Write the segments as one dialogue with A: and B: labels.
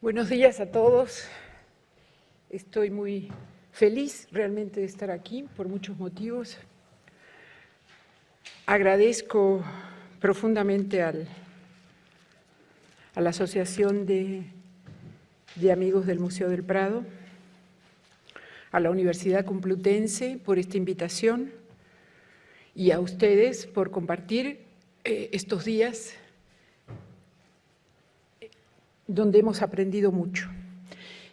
A: Buenos días a todos. Estoy muy feliz realmente de estar aquí por muchos motivos. Agradezco profundamente a la Asociación de Amigos del Museo del Prado, a la Universidad Complutense por esta invitación y a ustedes por compartir estos días donde hemos aprendido mucho.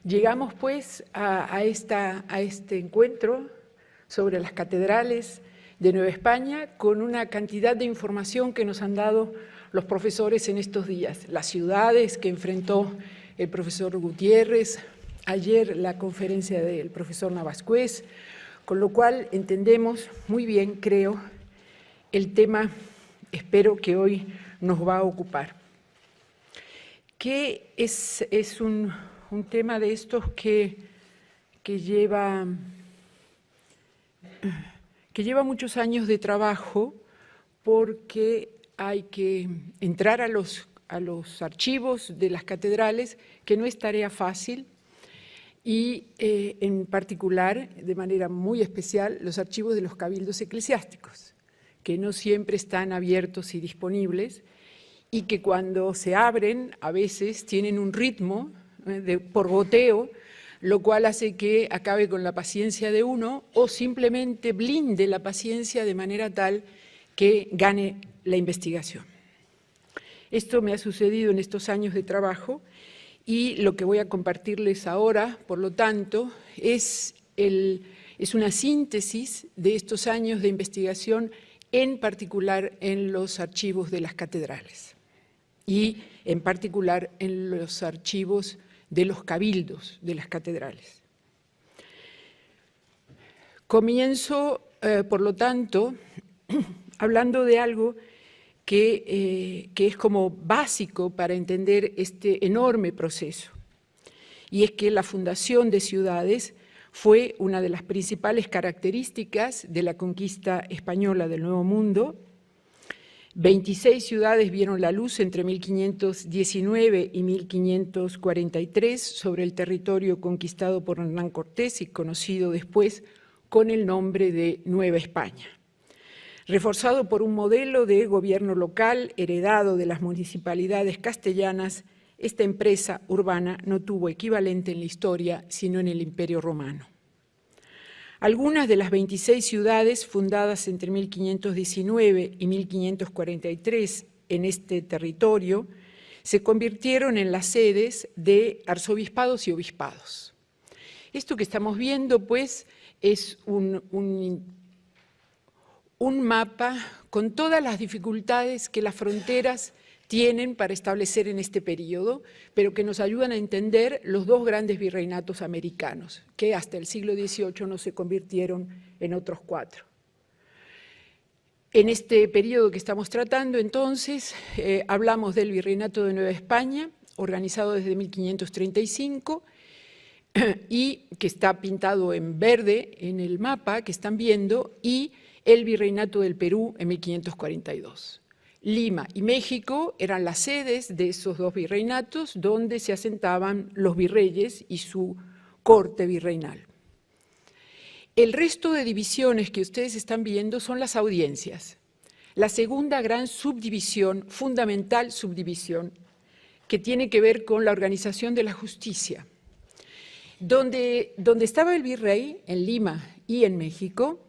A: Llegamos pues a este encuentro sobre las catedrales de Nueva España con una cantidad de información que nos han dado los profesores en estos días, las ciudades que enfrentó el profesor Gutiérrez, ayer la conferencia del profesor Navascués, con lo cual entendemos muy bien, creo, el tema, espero que hoy nos va a ocupar, que es un tema de estos que lleva muchos años de trabajo, porque hay que entrar a los archivos de las catedrales, que no es tarea fácil, y en particular, de manera muy especial, los archivos de los cabildos eclesiásticos, que no siempre están abiertos y disponibles, y que cuando se abren a veces tienen un ritmo por goteo, lo cual hace que acabe con la paciencia de uno o simplemente blinde la paciencia de manera tal que gane la investigación. Esto me ha sucedido en estos años de trabajo y lo que voy a compartirles ahora, por lo tanto, es una síntesis de estos años de investigación, en particular en los archivos de las catedrales y en particular en los archivos de los cabildos de las catedrales. Comienzo, por lo tanto, hablando de algo que es como básico para entender este enorme proceso, y es que la fundación de ciudades fue una de las principales características de la conquista española del Nuevo Mundo. 26 ciudades vieron la luz entre 1519 y 1543 sobre el territorio conquistado por Hernán Cortés y conocido después con el nombre de Nueva España. Reforzado por un modelo de gobierno local heredado de las municipalidades castellanas, esta empresa urbana no tuvo equivalente en la historia, sino en el Imperio Romano. Algunas de las 26 ciudades fundadas entre 1519 y 1543 en este territorio se convirtieron en las sedes de arzobispados y obispados. Esto que estamos viendo, pues, es un mapa con todas las dificultades que las fronteras tienen para establecer en este periodo, pero que nos ayudan a entender los dos grandes virreinatos americanos, que hasta el siglo XVIII no se convirtieron en otros cuatro. En este periodo que estamos tratando, entonces, hablamos del Virreinato de Nueva España, organizado desde 1535, y que está pintado en verde en el mapa que están viendo, y el Virreinato del Perú en 1542. Lima y México eran las sedes de esos dos virreinatos donde se asentaban los virreyes y su corte virreinal. El resto de divisiones que ustedes están viendo son las audiencias, la segunda gran subdivisión, fundamental subdivisión, que tiene que ver con la organización de la justicia. Donde estaba el virrey, en Lima y en México,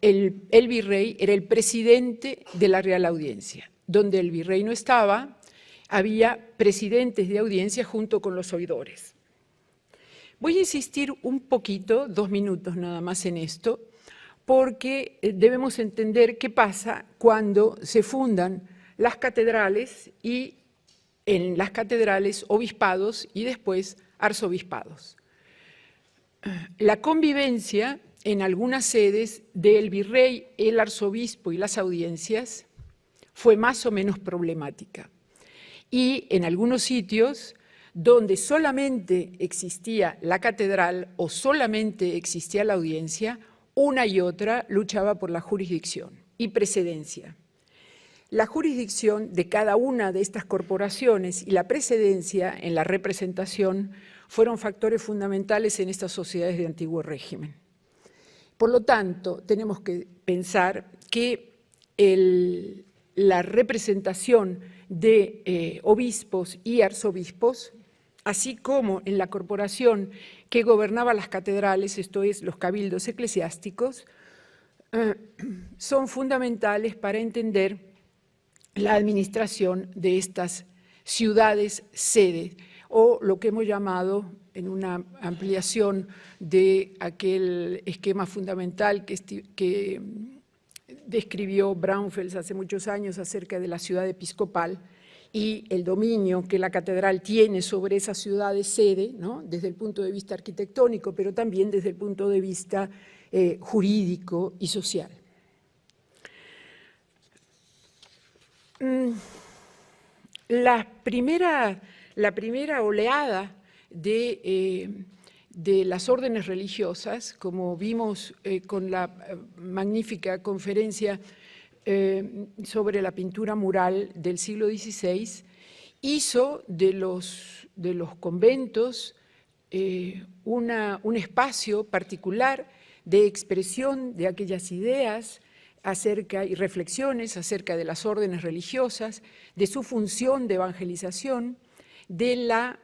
A: el virrey era el presidente de la Real Audiencia. Donde el virrey no estaba, había presidentes de audiencia junto con los oidores. Voy a insistir un poquito, 2 minutos nada más en esto, porque debemos entender qué pasa cuando se fundan las catedrales y en las catedrales obispados y después arzobispados. La convivencia en algunas sedes del virrey, el arzobispo y las audiencias fue más o menos problemática. Y en algunos sitios donde solamente existía la catedral o solamente existía la audiencia, una y otra luchaba por la jurisdicción y precedencia. la jurisdicción de cada una de estas corporaciones y la precedencia en la representación fueron factores fundamentales en estas sociedades de antiguo régimen. Por lo tanto, tenemos que pensar que la representación de obispos y arzobispos, así como en la corporación que gobernaba las catedrales, esto es, los cabildos eclesiásticos, son fundamentales para entender la administración de estas ciudades sede, o lo que hemos llamado, en una ampliación de aquel esquema fundamental que describió Braunfels hace muchos años acerca de la ciudad episcopal y el dominio que la catedral tiene sobre esa ciudad de sede, ¿no?, desde el punto de vista arquitectónico, pero también desde el punto de vista jurídico y social. La primera oleada de las órdenes religiosas, como vimos con la magnífica conferencia sobre la pintura mural del siglo XVI, hizo de los conventos un espacio particular de expresión de aquellas ideas y reflexiones acerca de las órdenes religiosas, de su función de evangelización, de la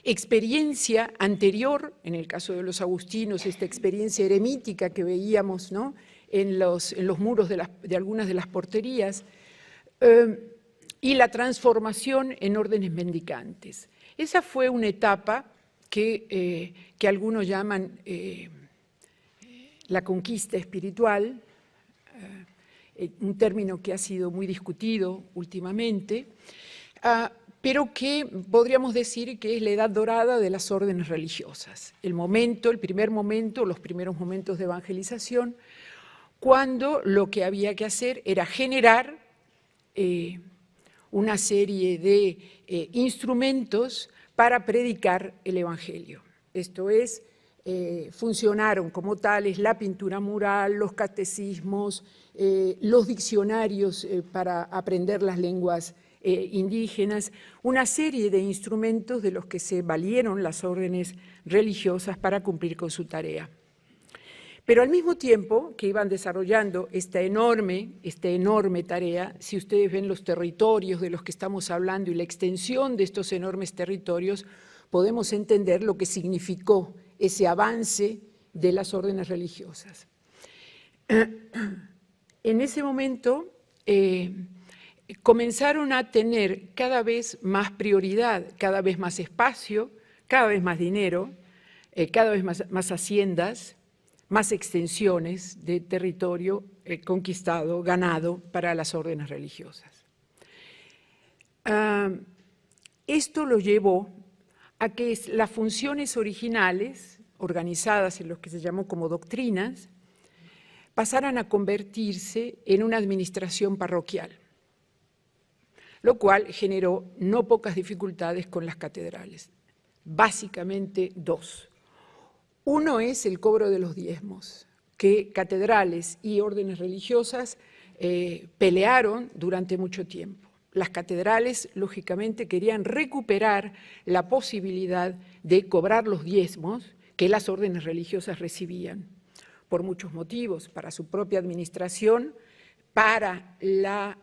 A: experiencia anterior, en el caso de los agustinos, esta experiencia eremítica que veíamos, ¿no?, en los muros de algunas de las porterías, y la transformación en órdenes mendicantes. Esa fue una etapa que algunos llaman la conquista espiritual, un término que ha sido muy discutido últimamente, pero que podríamos decir que es la edad dorada de las órdenes religiosas. El primer momento, los primeros momentos de evangelización, cuando lo que había que hacer era generar una serie de instrumentos para predicar el Evangelio. Esto es, funcionaron como tales la pintura mural, los catecismos, los diccionarios para aprender las lenguas indígenas, una serie de instrumentos de los que se valieron las órdenes religiosas para cumplir con su tarea. Pero al mismo tiempo que iban desarrollando esta enorme tarea, si ustedes ven los territorios de los que estamos hablando y la extensión de estos enormes territorios, podemos entender lo que significó ese avance de las órdenes religiosas. En ese momento comenzaron a tener cada vez más prioridad, cada vez más espacio, cada vez más dinero, cada vez más haciendas, más extensiones de territorio conquistado, ganado para las órdenes religiosas. Esto lo llevó a que las funciones originales, organizadas en lo que se llamó como doctrinas, pasaran a convertirse en una administración parroquial, lo cual generó no pocas dificultades con las catedrales, básicamente dos. Uno es el cobro de los diezmos, que catedrales y órdenes religiosas pelearon durante mucho tiempo. Las catedrales, lógicamente, querían recuperar la posibilidad de cobrar los diezmos que las órdenes religiosas recibían, por muchos motivos, para su propia administración, para la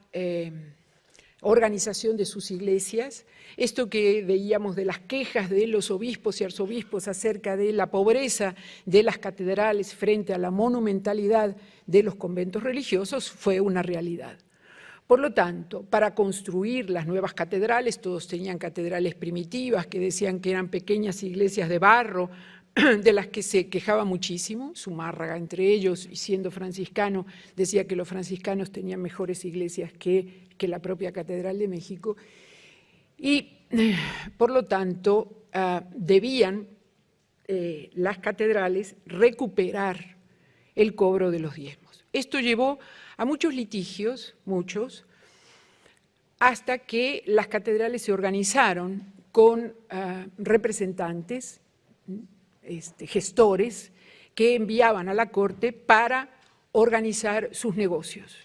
A: organización de sus iglesias, esto que veíamos de las quejas de los obispos y arzobispos acerca de la pobreza de las catedrales frente a la monumentalidad de los conventos religiosos fue una realidad. Por lo tanto, para construir las nuevas catedrales, todos tenían catedrales primitivas que decían que eran pequeñas iglesias de barro, de las que se quejaba muchísimo, Zumárraga entre ellos, y siendo franciscano, decía que los franciscanos tenían mejores iglesias que la propia Catedral de México, y por lo tanto debían las catedrales recuperar el cobro de los diezmos. Esto llevó a muchos litigios, hasta que las catedrales se organizaron con representantes, gestores, que enviaban a la corte para organizar sus negocios.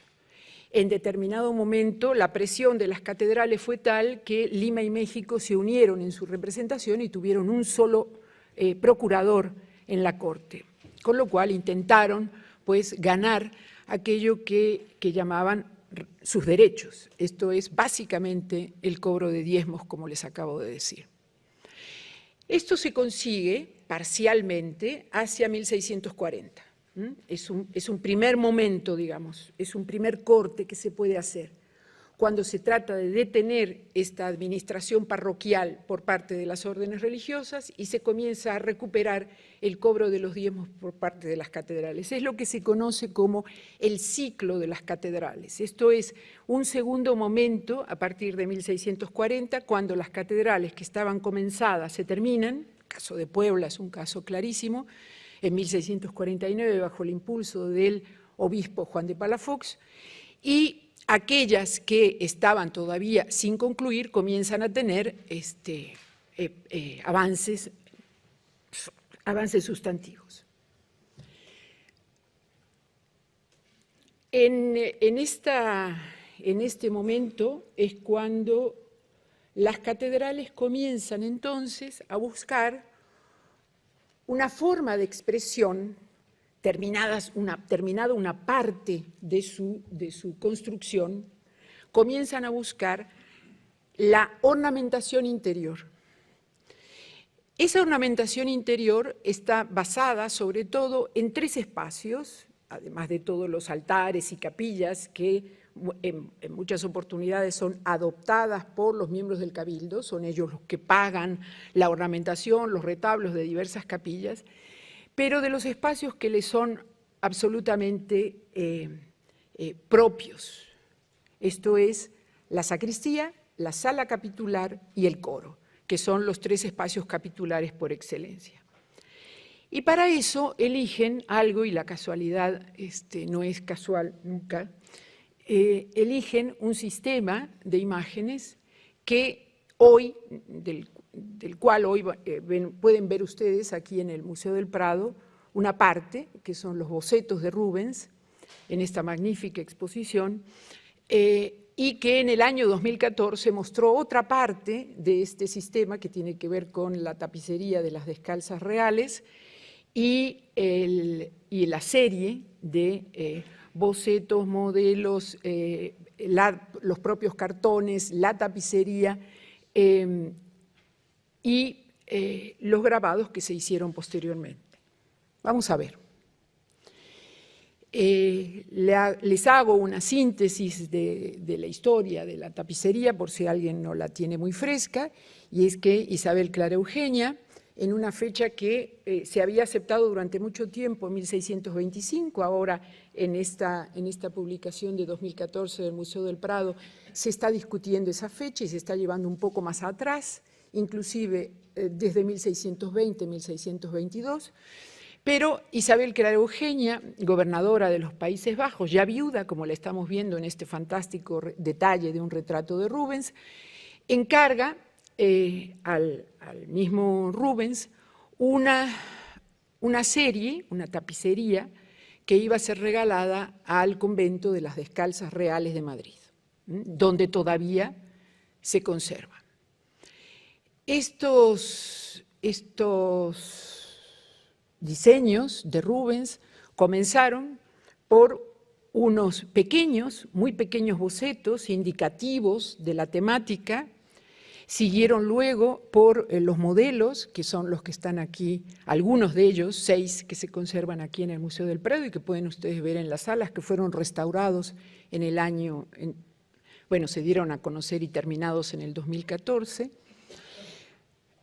A: En determinado momento la presión de las catedrales fue tal que Lima y México se unieron en su representación y tuvieron un solo procurador en la corte, con lo cual intentaron pues ganar aquello que llamaban sus derechos. Esto es básicamente el cobro de diezmos, como les acabo de decir. Esto se consigue parcialmente hacia 1640. Es un primer momento, digamos, es un primer corte que se puede hacer cuando se trata de detener esta administración parroquial por parte de las órdenes religiosas y se comienza a recuperar el cobro de los diezmos por parte de las catedrales. Es lo que se conoce como el ciclo de las catedrales. Esto es un segundo momento a partir de 1640, cuando las catedrales que estaban comenzadas se terminan. El caso de Puebla es un caso clarísimo, en 1649 bajo el impulso del obispo Juan de Palafox, y aquellas que estaban todavía sin concluir comienzan a tener avances sustantivos. En este momento es cuando las catedrales comienzan entonces a buscar una forma de expresión, terminada una parte de su construcción, comienzan a buscar la ornamentación interior. Esa ornamentación interior está basada sobre todo en tres espacios, además de todos los altares y capillas que en muchas oportunidades son adoptadas por los miembros del Cabildo, son ellos los que pagan la ornamentación, los retablos de diversas capillas, pero de los espacios que les son absolutamente propios. Esto es la sacristía, la sala capitular y el coro, que son los tres espacios capitulares por excelencia. Y para eso eligen algo, y la casualidad no es casual nunca, eligen un sistema de imágenes que hoy, del cual hoy pueden ver ustedes aquí en el Museo del Prado, una parte, que son los bocetos de Rubens, en esta magnífica exposición, y que en el año 2014 mostró otra parte de este sistema que tiene que ver con la tapicería de las descalzas reales y la serie de bocetos, modelos, los propios cartones, la tapicería y los grabados que se hicieron posteriormente. Vamos a ver. Les hago una síntesis de la historia de la tapicería, por si alguien no la tiene muy fresca, y es que Isabel Clara Eugenia, en una fecha que se había aceptado durante mucho tiempo, en 1625, ahora en esta publicación de 2014 del Museo del Prado, se está discutiendo esa fecha y se está llevando un poco más atrás, inclusive desde 1620, 1622, pero Isabel Clara Eugenia, gobernadora de los Países Bajos, ya viuda, como la estamos viendo en este fantástico detalle de un retrato de Rubens, encarga al mismo Rubens una serie, una tapicería, que iba a ser regalada al convento de las Descalzas Reales de Madrid, donde todavía se conserva. Estos diseños de Rubens comenzaron por unos pequeños, muy pequeños bocetos indicativos de la temática, siguieron luego por los modelos, que son los que están aquí, algunos de ellos, 6 que se conservan aquí en el Museo del Prado y que pueden ustedes ver en las salas, que fueron restaurados en el año, se dieron a conocer y terminados en el 2014,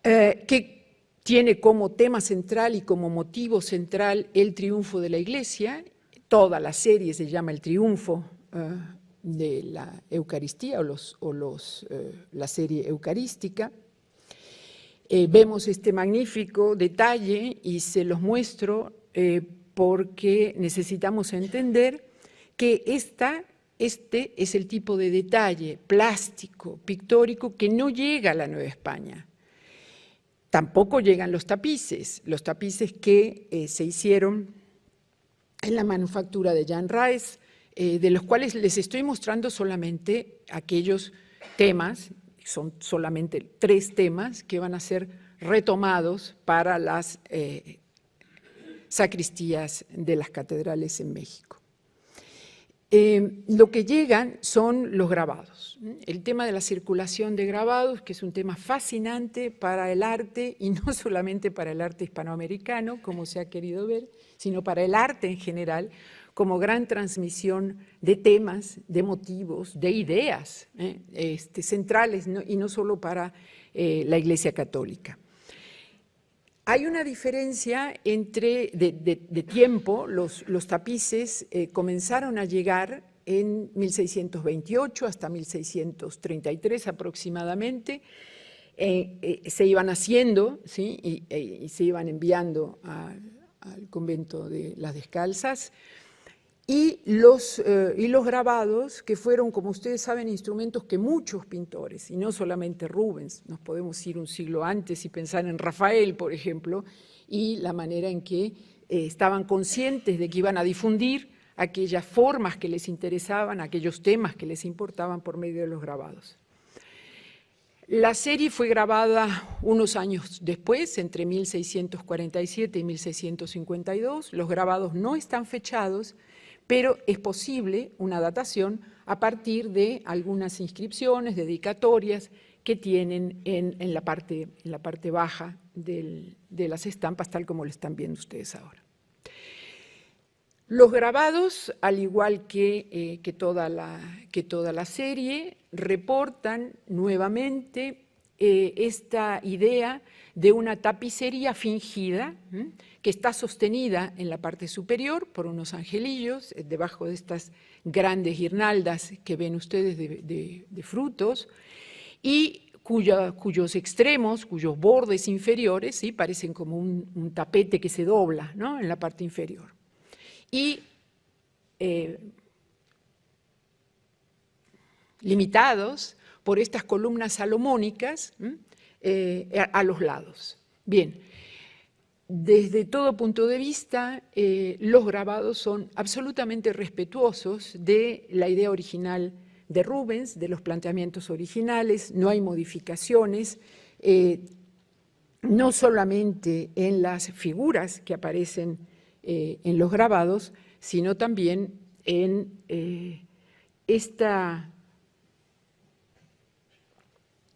A: que tiene como tema central y como motivo central el triunfo de la Iglesia. Toda la serie se llama El Triunfo de la Eucaristía la serie eucarística. Vemos este magnífico detalle y se los muestro porque necesitamos entender que este es el tipo de detalle plástico, pictórico, que no llega a la Nueva España. Tampoco llegan los tapices que se hicieron en la manufactura de Jan Raes, de los cuales les estoy mostrando solamente aquellos temas, son solamente 3 temas que van a ser retomados para las sacristías de las catedrales en México. Lo que llegan son los grabados. El tema de la circulación de grabados, que es un tema fascinante para el arte, y no solamente para el arte hispanoamericano, como se ha querido ver, sino para el arte en general, como gran transmisión de temas, de motivos, de ideas centrales, y no solo para la Iglesia Católica. Hay una diferencia de tiempo. Los tapices comenzaron a llegar en 1628 hasta 1633 aproximadamente. Se iban haciendo, ¿sí? y se iban enviando al convento de las Descalzas. Y los grabados, que fueron, como ustedes saben, instrumentos que muchos pintores, y no solamente Rubens, nos podemos ir un siglo antes y pensar en Rafael, por ejemplo, y la manera en que estaban conscientes de que iban a difundir aquellas formas que les interesaban, aquellos temas que les importaban por medio de los grabados. La serie fue grabada unos años después, entre 1647 y 1652. Los grabados no están fechados, pero es posible una datación a partir de algunas inscripciones, dedicatorias que tienen en la parte baja de las estampas, tal como lo están viendo ustedes ahora. Los grabados, al igual que toda la serie, reportan nuevamente esta idea de una tapicería fingida que está sostenida en la parte superior por unos angelillos, debajo de estas grandes guirnaldas que ven ustedes de frutos, y cuyos extremos, cuyos bordes inferiores, ¿sí? parecen como un tapete que se dobla, ¿no? en la parte inferior. Y limitados por estas columnas salomónicas a los lados. Bien, desde todo punto de vista, los grabados son absolutamente respetuosos de la idea original de Rubens, de los planteamientos originales, no hay modificaciones, no solamente en las figuras que aparecen en los grabados, sino también en esta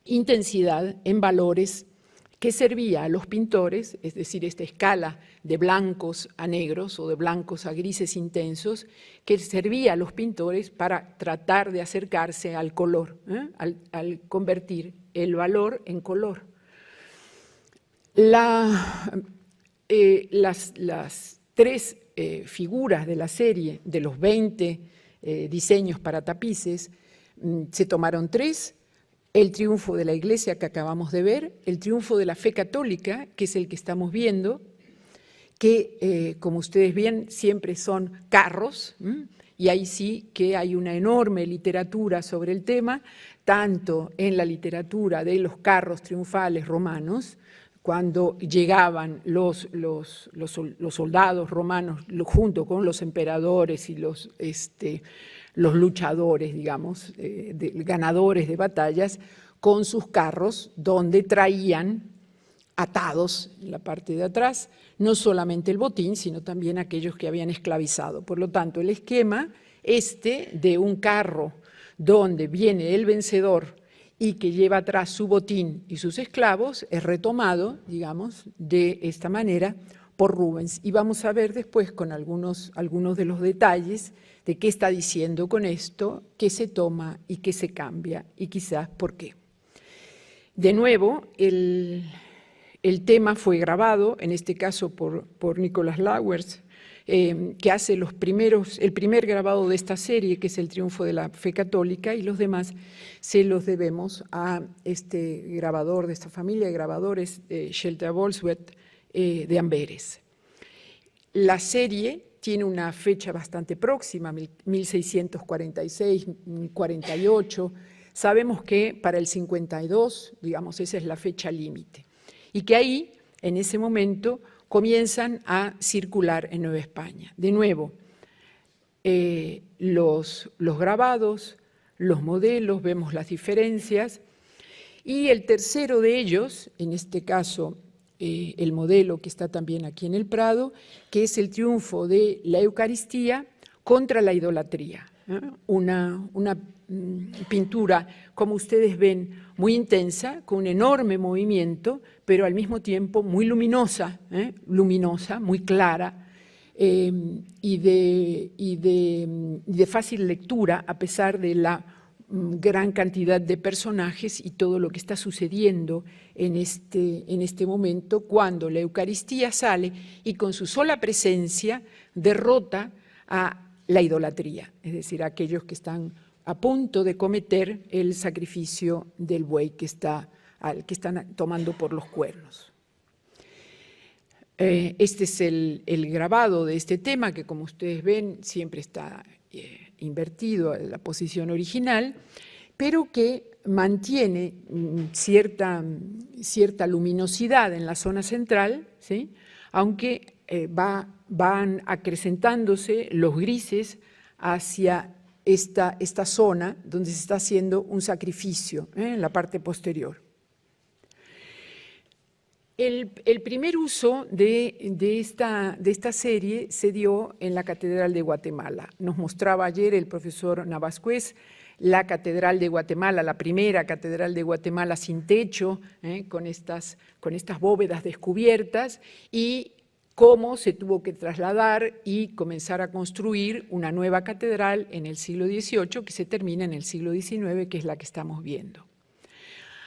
A: intensidad en valores que servía a los pintores, es decir, esta escala de blancos a negros o de blancos a grises intensos, que servía a los pintores para tratar de acercarse al color, al convertir el valor en color. Las 3 figuras de la serie, de los 20 diseños para tapices, se tomaron 3, el triunfo de la Iglesia que acabamos de ver, el triunfo de la fe católica, que es el que estamos viendo, que como ustedes ven siempre son carros, y ahí sí que hay una enorme literatura sobre el tema, tanto en la literatura de los carros triunfales romanos, cuando llegaban los soldados romanos junto con los emperadores y los luchadores, digamos, ganadores de batallas, con sus carros, donde traían atados en la parte de atrás, no solamente el botín, sino también aquellos que habían esclavizado. Por lo tanto, el esquema de un carro donde viene el vencedor y que lleva atrás su botín y sus esclavos, es retomado, digamos, de esta manera por Rubens. Y vamos a ver después con algunos de los detalles de qué está diciendo con esto, qué se toma y qué se cambia, y quizás por qué. De nuevo, el tema fue grabado, en este caso por Nicholas Lauwers, que hace el primer grabado de esta serie, que es el triunfo de la fe católica, y los demás se los debemos a este grabador de esta familia de grabadores, Shelta Bolswet, de Amberes. La serie tiene una fecha bastante próxima, 1646-48. Sabemos que para el 52, digamos, esa es la fecha límite, y que ahí, en ese momento, comienzan a circular en Nueva España. De nuevo, los grabados, los modelos, vemos las diferencias, y el tercero de ellos, en este caso el modelo que está también aquí en el Prado, que es el triunfo de la Eucaristía contra la idolatría. Una pintura, como ustedes ven, muy intensa, con un enorme movimiento, pero al mismo tiempo muy luminosa, muy clara, y de fácil lectura, a pesar de la gran cantidad de personajes y todo lo que está sucediendo en este momento, cuando la Eucaristía sale y con su sola presencia derrota a la idolatría, es decir, a aquellos que están a punto de cometer el sacrificio del buey que están tomando por los cuernos. Este es el grabado de este tema, que como ustedes ven siempre está invertido a la posición original, pero que mantiene cierta luminosidad en la zona central, ¿sí? Aunque van acrecentándose los grises hacia esta zona donde se está haciendo un sacrificio, en la parte posterior. El primer uso de esta serie se dio en la Catedral de Guatemala. Nos mostraba ayer el profesor Navascués la Catedral de Guatemala, la primera Catedral de Guatemala sin techo, con estas bóvedas descubiertas, y cómo se tuvo que trasladar y comenzar a construir una nueva catedral en el siglo XVIII, que se termina en el siglo XIX, que es la que estamos viendo.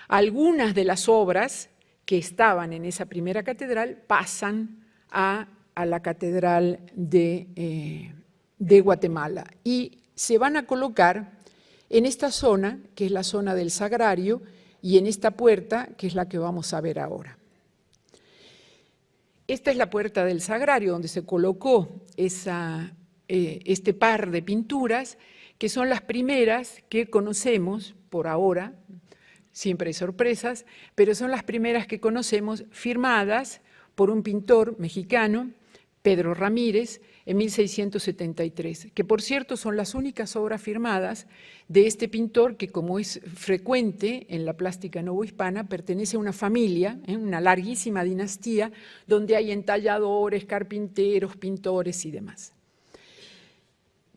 A: Algunas de las obras que estaban en esa primera catedral pasan a la Catedral de Guatemala y se van a colocar en esta zona, que es la zona del Sagrario, y en esta puerta, que es la que vamos a ver ahora. Esta es la puerta del Sagrario, donde se colocó este par de pinturas, que son las primeras que conocemos por ahora. Siempre hay sorpresas, pero son las primeras que conocemos firmadas por un pintor mexicano, Pedro Ramírez, en 1673, que por cierto son las únicas obras firmadas de este pintor que, como es frecuente en la plástica novohispana, pertenece a una familia, una larguísima dinastía, donde hay entalladores, carpinteros, pintores y demás.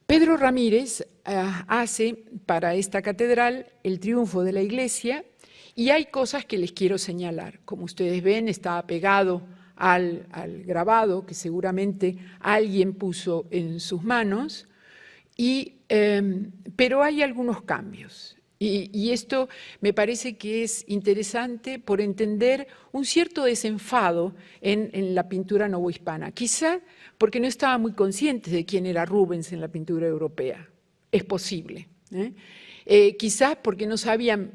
A: Pedro Ramírez hace para esta catedral el triunfo de la iglesia, y hay cosas que les quiero señalar. Como ustedes ven, está pegado al grabado que seguramente alguien puso en sus manos, pero hay algunos cambios. Y esto me parece que es interesante por entender un cierto desenfado en la pintura novohispana. Quizá porque no estaba muy conscientes de quién era Rubens en la pintura europea. Es posible. Quizás porque no sabían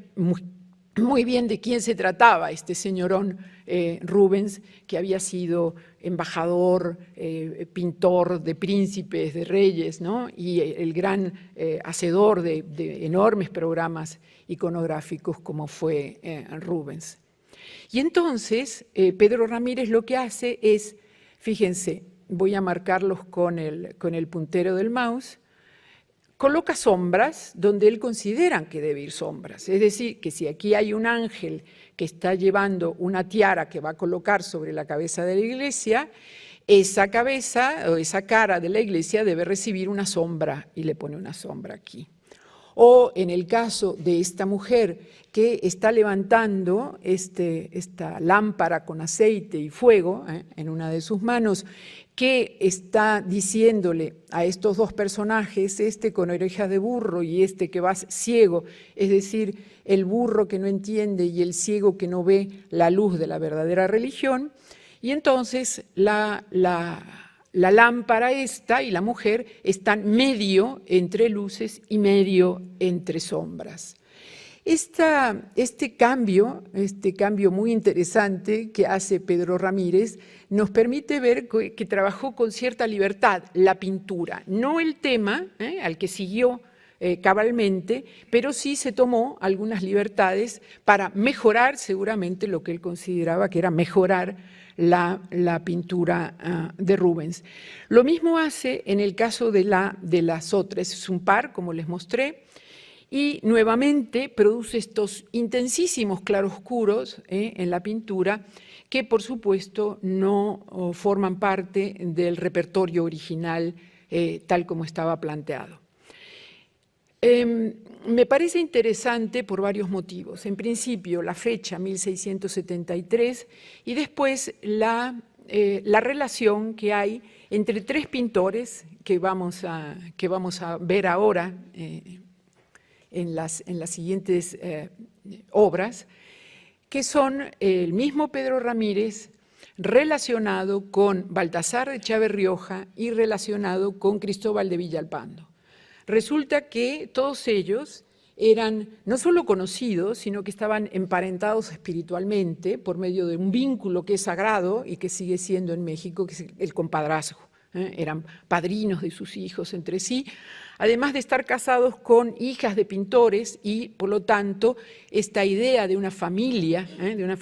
A: muy bien de quién se trataba este señorón Rubens, que había sido embajador, pintor de príncipes, de reyes, ¿no? Y el gran hacedor de enormes programas iconográficos como fue Rubens. Y entonces Pedro Ramírez lo que hace es, fíjense, voy a marcarlos con el puntero del mouse, coloca sombras donde él considera que debe ir sombras. Es decir, que si aquí hay un ángel que está llevando una tiara que va a colocar sobre la cabeza de la iglesia, esa cabeza o esa cara de la iglesia debe recibir una sombra, y le pone una sombra aquí. O en el caso de esta mujer que está levantando esta lámpara con aceite y fuego en una de sus manos, que está diciéndole a estos dos personajes, este con orejas de burro y este que va ciego, es decir, el burro que no entiende y el ciego que no ve la luz de la verdadera religión, y entonces la lámpara esta y la mujer están medio entre luces y medio entre sombras. Este cambio muy interesante que hace Pedro Ramírez nos permite ver que trabajó con cierta libertad la pintura, no el tema al que siguió cabalmente, pero sí se tomó algunas libertades para mejorar seguramente lo que él consideraba que era mejorar la pintura de Rubens. Lo mismo hace en el caso de las otras, es un par, como les mostré, y nuevamente produce estos intensísimos claroscuros en la pintura que, por supuesto, no forman parte del repertorio original tal como estaba planteado. Me parece interesante por varios motivos. En principio, la fecha, 1673, y después la relación que hay entre tres pintores que vamos a ver ahora en las siguientes obras, que son el mismo Pedro Ramírez relacionado con Baltasar de Chávez Rioja y relacionado con Cristóbal de Villalpando. Resulta que todos ellos eran no solo conocidos, sino que estaban emparentados espiritualmente por medio de un vínculo que es sagrado y que sigue siendo en México, que es el compadrazgo. Eran padrinos de sus hijos entre sí, además de estar casados con hijas de pintores y, por lo tanto, esta idea de una familia, la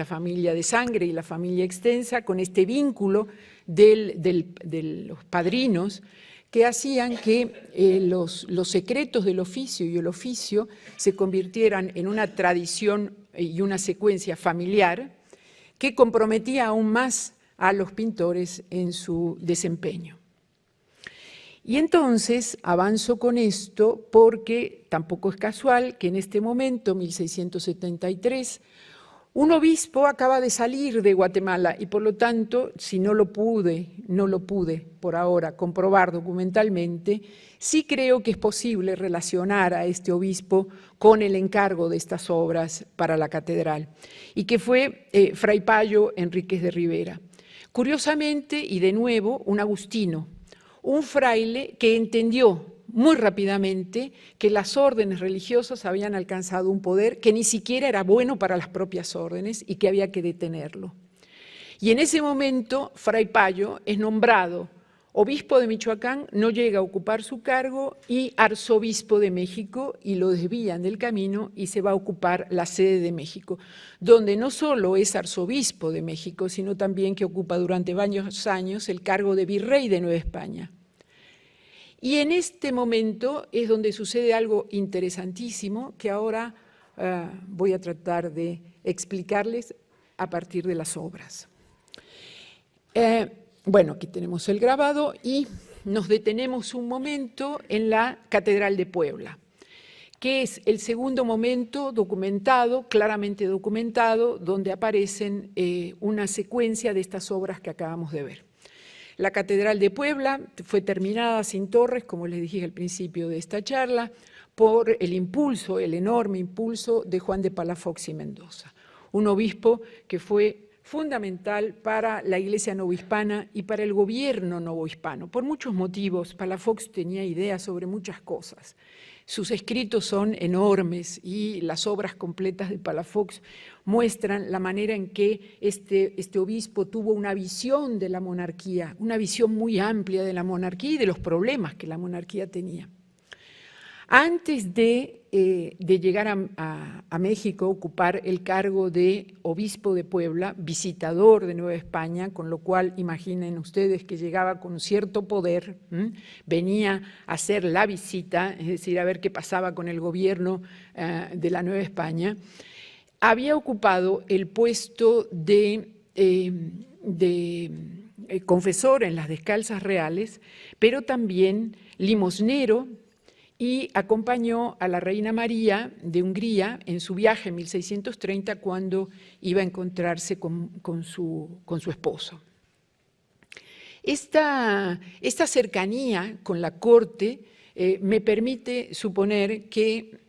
A: familia de sangre y la familia extensa, con este vínculo de los padrinos, que hacían que los secretos del oficio y el oficio se convirtieran en una tradición y una secuencia familiar que comprometía aún más a los pintores en su desempeño. Y entonces avanzo con esto porque tampoco es casual que en este momento, 1673, un obispo acaba de salir de Guatemala y por lo tanto, si no lo pude por ahora comprobar documentalmente, sí creo que es posible relacionar a este obispo con el encargo de estas obras para la catedral, y que fue Fray Payo Enríquez de Rivera. Curiosamente, y de nuevo, un agustino, un fraile que entendió muy rápidamente que las órdenes religiosas habían alcanzado un poder que ni siquiera era bueno para las propias órdenes y que había que detenerlo. Y en ese momento, Fray Payo es nombrado obispo de Michoacán, no llega a ocupar su cargo, y arzobispo de México, y lo desvían del camino y se va a ocupar la sede de México, donde no solo es arzobispo de México, sino también que ocupa durante varios años el cargo de virrey de Nueva España. Y en este momento es donde sucede algo interesantísimo que ahora voy a tratar de explicarles a partir de las obras. Bueno, aquí tenemos el grabado y nos detenemos un momento en la Catedral de Puebla, que es el segundo momento documentado, claramente documentado, donde aparecen una secuencia de estas obras que acabamos de ver. La Catedral de Puebla fue terminada sin torres, como les dije al principio de esta charla, por el impulso, el enorme impulso de Juan de Palafox y Mendoza, un obispo que fue fundamental para la Iglesia novohispana y para el gobierno novohispano. Por muchos motivos, Palafox tenía ideas sobre muchas cosas. Sus escritos son enormes y las obras completas de Palafox muestran la manera en que este obispo tuvo una visión de la monarquía, una visión muy amplia de la monarquía y de los problemas que la monarquía tenía. Antes de llegar a México, ocupar el cargo de obispo de Puebla, visitador de Nueva España, con lo cual imaginen ustedes que llegaba con cierto poder, venía a hacer la visita, es decir, a ver qué pasaba con el gobierno de la Nueva España, había ocupado el puesto de confesor en las descalzas reales, pero también limosnero, y acompañó a la reina María de Hungría en su viaje en 1630 cuando iba a encontrarse con su esposo. Esta cercanía con la corte me permite suponer que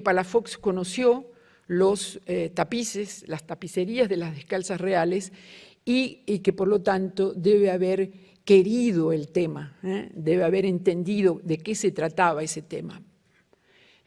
A: Palafox conoció los tapices, las tapicerías de las descalzas reales y que por lo tanto debe haber querido el tema, debe haber entendido de qué se trataba ese tema.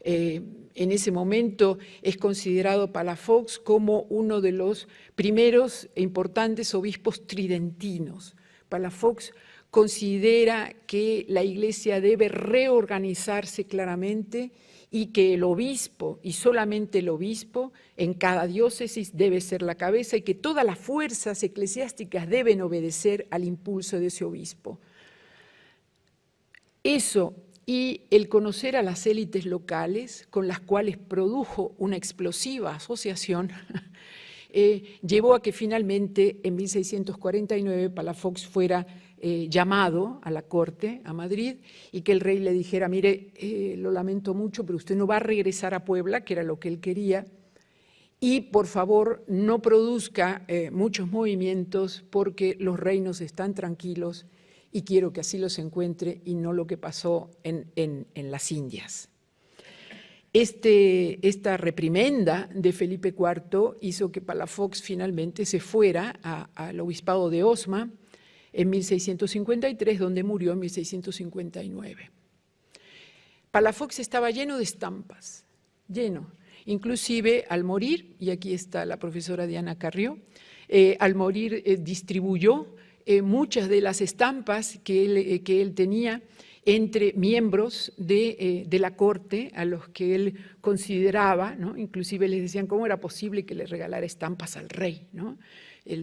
A: En ese momento es considerado Palafox como uno de los primeros e importantes obispos tridentinos. Palafox considera que la Iglesia debe reorganizarse claramente y que el obispo, y solamente el obispo, en cada diócesis debe ser la cabeza y que todas las fuerzas eclesiásticas deben obedecer al impulso de ese obispo. Eso y el conocer a las élites locales, con las cuales produjo una explosiva asociación, llevó a que finalmente en 1649 Palafox fuera llamado a la corte, a Madrid, y que el rey le dijera, mire, lo lamento mucho, pero usted no va a regresar a Puebla, que era lo que él quería, y por favor no produzca muchos movimientos porque los reinos están tranquilos y quiero que así los encuentre y no lo que pasó en las Indias. Esta reprimenda de Felipe IV hizo que Palafox finalmente se fuera al obispado de Osma en 1653, donde murió en 1659. Palafox estaba lleno de estampas, lleno. Inclusive al morir, y aquí está la profesora Diana Carrió, al morir distribuyó muchas de las estampas que él tenía entre miembros de la corte a los que él consideraba, ¿no? Inclusive les decían cómo era posible que le regalara estampas al rey, ¿no?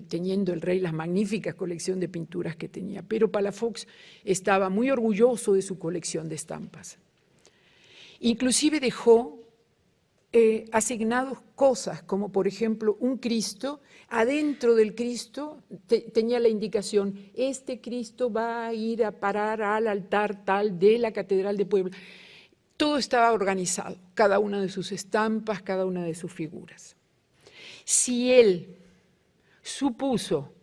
A: Teniendo el rey la magnífica colección de pinturas que tenía. Pero Palafox estaba muy orgulloso de su colección de estampas. Inclusive dejó asignados cosas, como por ejemplo un Cristo. Adentro del Cristo tenía la indicación, este Cristo va a ir a parar al altar tal de la Catedral de Puebla. Todo estaba organizado, cada una de sus estampas, cada una de sus figuras. Si él supuso,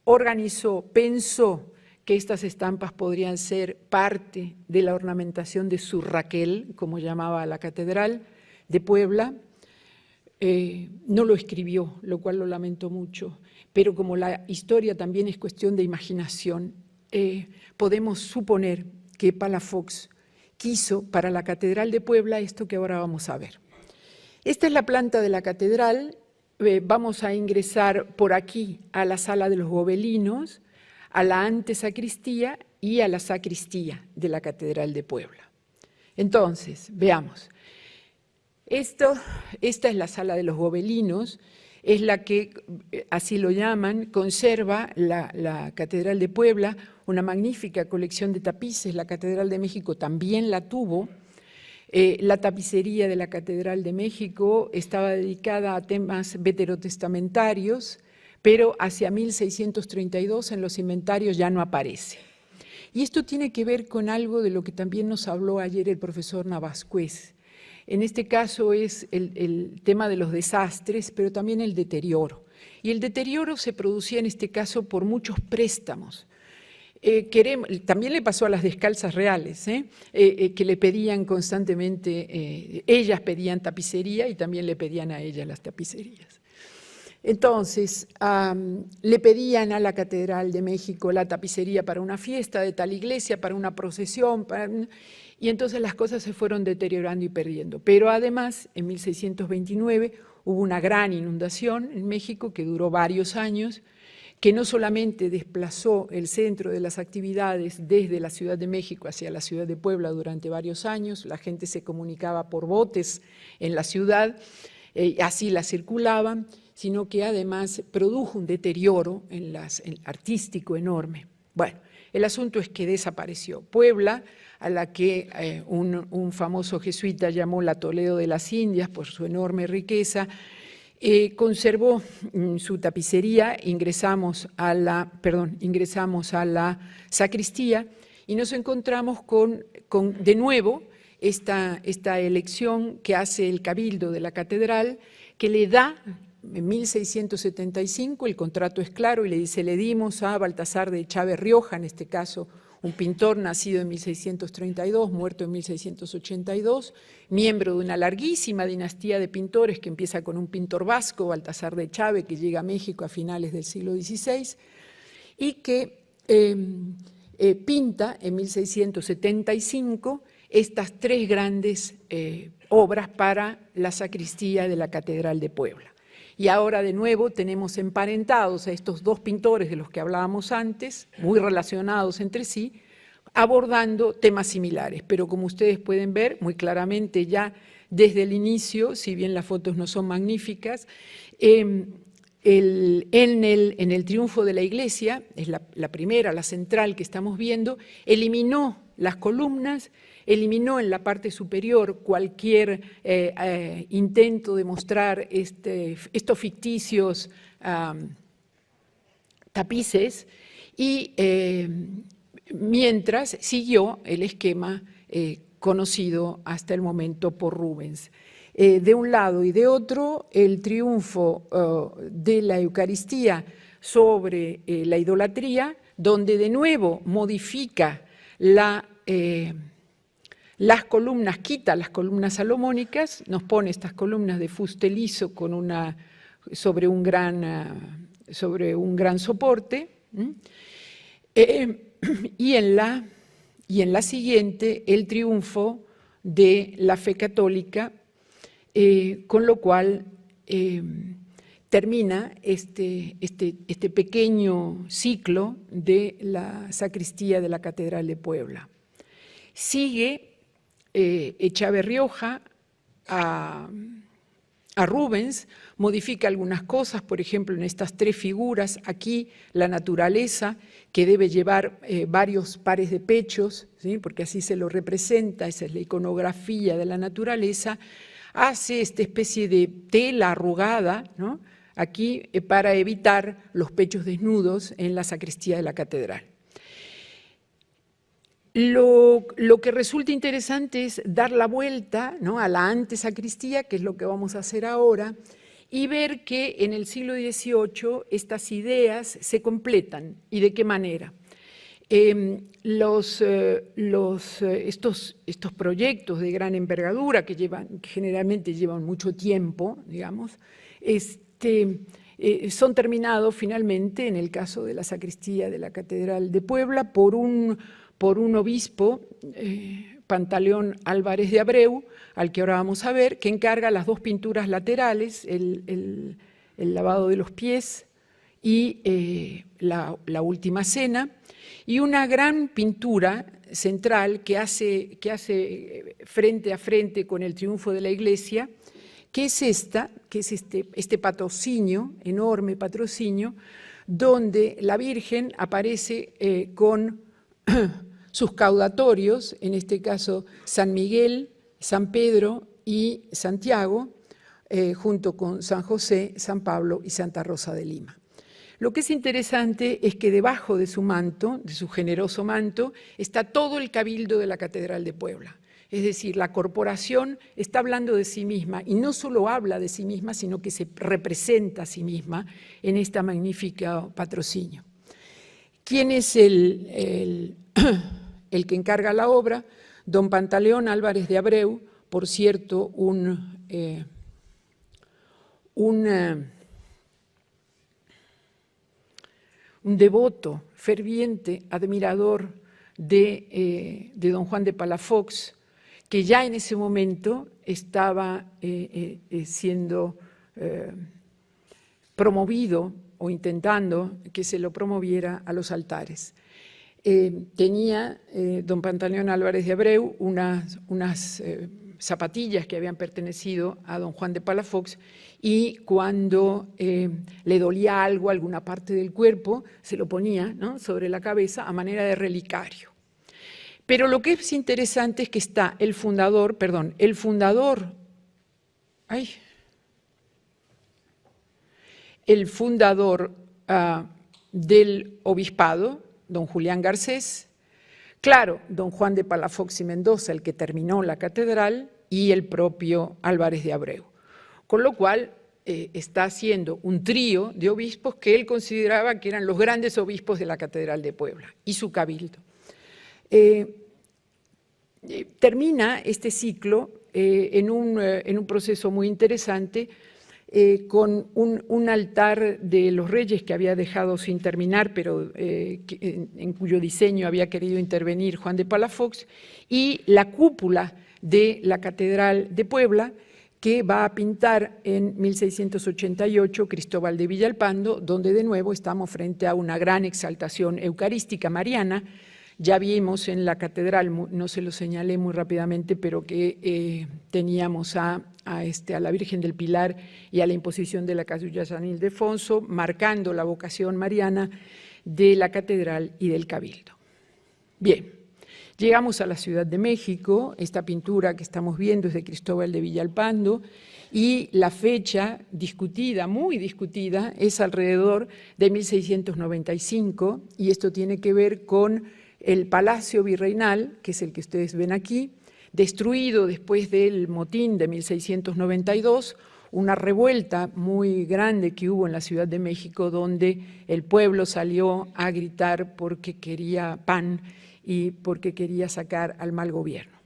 A: organizó, pensó que estas estampas podrían ser parte de la ornamentación de su Raquel, como llamaba a la Catedral de Puebla, no lo escribió, lo cual lo lamento mucho, pero como la historia también es cuestión de imaginación, podemos suponer que Palafox quiso para la Catedral de Puebla esto que ahora vamos a ver. Esta es la planta de la catedral, vamos a ingresar por aquí a la sala de los gobelinos, a la antesacristía y a la sacristía de la Catedral de Puebla. Entonces, veamos. Esta es la sala de los gobelinos, es la que, así lo llaman, conserva la Catedral de Puebla, una magnífica colección de tapices. La Catedral de México también la tuvo. La tapicería de la Catedral de México estaba dedicada a temas veterotestamentarios, pero hacia 1632 en los inventarios ya no aparece. Y esto tiene que ver con algo de lo que también nos habló ayer el profesor Navascués. En este caso es el tema de los desastres, pero también el deterioro. Y el deterioro se producía en este caso por muchos préstamos. También le pasó a las descalzas reales, que le pedían constantemente, ellas pedían tapicería y también le pedían a ellas las tapicerías. Entonces, le pedían a la Catedral de México la tapicería para una fiesta de tal iglesia, para una procesión, y entonces las cosas se fueron deteriorando y perdiendo. Pero además, en 1629 hubo una gran inundación en México que duró varios años, que no solamente desplazó el centro de las actividades desde la Ciudad de México hacia la Ciudad de Puebla durante varios años, la gente se comunicaba por botes en la ciudad, así la circulaban, sino que además produjo un deterioro artístico enorme. Bueno, el asunto es que desapareció. Puebla, a la que un famoso jesuita llamó la Toledo de las Indias por su enorme riqueza, conservó su tapicería, ingresamos a la sacristía y nos encontramos con de nuevo esta elección que hace el cabildo de la catedral, que le da en 1675, el contrato es claro y le dice, le dimos a Baltasar de Chávez Rioja, en este caso un pintor nacido en 1632, muerto en 1682, miembro de una larguísima dinastía de pintores que empieza con un pintor vasco, Baltasar de Chávez, que llega a México a finales del siglo XVI, y que pinta en 1675 estas tres grandes obras para la sacristía de la Catedral de Puebla. y ahora de nuevo tenemos emparentados a estos dos pintores de los que hablábamos antes, muy relacionados entre sí, abordando temas similares, pero como ustedes pueden ver muy claramente ya desde el inicio, si bien las fotos no son magníficas, en el triunfo de la Iglesia, es la primera, la central que estamos viendo, eliminó las columnas, eliminó en la parte superior cualquier intento de mostrar estos ficticios tapices y mientras siguió el esquema conocido hasta el momento por Rubens. De un lado y de otro, el triunfo de la Eucaristía sobre la idolatría, donde de nuevo modifica las columnas, quita las columnas salomónicas, nos pone estas columnas de fuste liso sobre un gran soporte, y en la siguiente el triunfo de la fe católica, con lo cual termina este pequeño ciclo de la sacristía de la Catedral de Puebla. Sigue Echavarrioja a Rubens, modifica algunas cosas, por ejemplo, en estas tres figuras, aquí la naturaleza, que debe llevar varios pares de pechos, ¿sí? Porque así se lo representa, esa es la iconografía de la naturaleza, hace esta especie de tela arrugada, ¿no? Aquí para evitar los pechos desnudos en la sacristía de la catedral. Lo que resulta interesante es dar la vuelta, ¿no?, a la antesacristía, que es lo que vamos a hacer ahora, y ver que en el siglo XVIII estas ideas se completan. ¿Y de qué manera? Estos proyectos de gran envergadura que generalmente llevan mucho tiempo, digamos, son terminados finalmente, en el caso de la sacristía de la Catedral de Puebla, por un obispo, Pantaleón Álvarez de Abreu, al que ahora vamos a ver, que encarga las dos pinturas laterales, el lavado de los pies y la última cena, y una gran pintura central que hace frente a frente con el triunfo de la Iglesia, que es este patrocinio, enorme patrocinio, donde la Virgen aparece con sus caudatorios, en este caso San Miguel, San Pedro y Santiago, junto con San José, San Pablo y Santa Rosa de Lima. Lo que es interesante es que debajo de su manto, de su generoso manto, está todo el cabildo de la Catedral de Puebla. Es decir, la corporación está hablando de sí misma, y no solo habla de sí misma, sino que se representa a sí misma en esta magnífica patrocinio. ¿Quién es el que encarga la obra? Don Pantaleón Álvarez de Abreu, por cierto, un devoto, ferviente, admirador de don Juan de Palafox, que ya en ese momento estaba siendo promovido o intentando que se lo promoviera a los altares. Tenía don Pantaleón Álvarez de Abreu unas zapatillas que habían pertenecido a don Juan de Palafox, y cuando le dolía algo, alguna parte del cuerpo, se lo ponía, ¿no?, sobre la cabeza a manera de relicario. Pero lo que es interesante es que está el fundador del obispado, don Julián Garcés, claro, don Juan de Palafox y Mendoza, el que terminó la catedral, y el propio Álvarez de Abreu. Con lo cual está haciendo un trío de obispos que él consideraba que eran los grandes obispos de la Catedral de Puebla y su cabildo. Termina este ciclo en un proceso muy interesante, con un altar de los reyes que había dejado sin terminar, pero en cuyo diseño había querido intervenir Juan de Palafox, y la cúpula de la Catedral de Puebla, que va a pintar en 1688 Cristóbal de Villalpando, donde de nuevo estamos frente a una gran exaltación eucarística mariana. Ya vimos en la catedral, no se lo señalé muy rápidamente, pero que teníamos a la Virgen del Pilar y a la imposición de la casulla San Ildefonso, marcando la vocación mariana de la catedral y del cabildo. Bien, llegamos a la Ciudad de México. Esta pintura que estamos viendo es de Cristóbal de Villalpando y la fecha discutida, muy discutida, es alrededor de 1695, y esto tiene que ver con el Palacio Virreinal, que es el que ustedes ven aquí, destruido después del motín de 1692, una revuelta muy grande que hubo en la Ciudad de México, donde el pueblo salió a gritar porque quería pan y porque quería sacar al mal gobierno.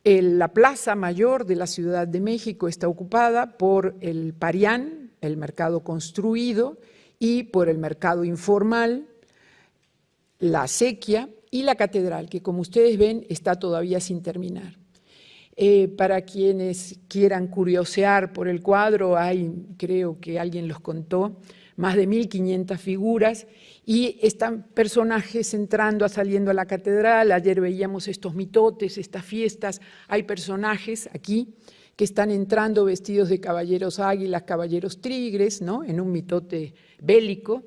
A: La plaza mayor de la Ciudad de México está ocupada por el Parián, el mercado construido, y por el mercado informal, la acequia y la catedral, que como ustedes ven está todavía sin terminar. Para quienes quieran curiosear por el cuadro, hay, creo que alguien los contó, más de 1500 figuras, y están personajes entrando, saliendo a la catedral. Ayer veíamos estos mitotes, estas fiestas. Hay personajes aquí que están entrando vestidos de caballeros águilas, caballeros tigres, ¿no?, en un mitote bélico.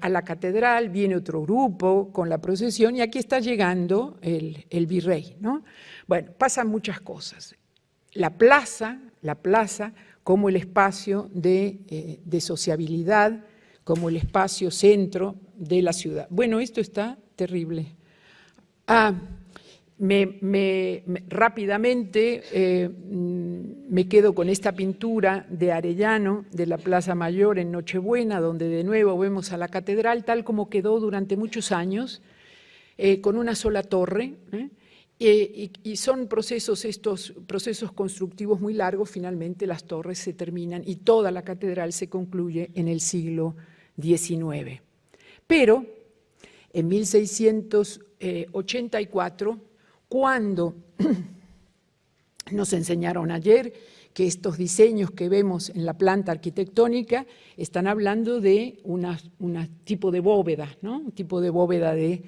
A: A la catedral viene otro grupo con la procesión, y aquí está llegando el virrey, ¿no? Bueno, pasan muchas cosas. La plaza como el espacio de sociabilidad, como el espacio centro de la ciudad. Bueno, esto está terrible. Rápidamente me quedo con esta pintura de Arellano de la Plaza Mayor en Nochebuena, donde de nuevo vemos a la catedral tal como quedó durante muchos años, con una sola torre, y son estos procesos constructivos muy largos. Finalmente las torres se terminan y toda la catedral se concluye en el siglo XIX. Pero en 1684, cuando nos enseñaron ayer que estos diseños que vemos en la planta arquitectónica están hablando de un tipo de bóveda, ¿no?, un tipo de bóveda de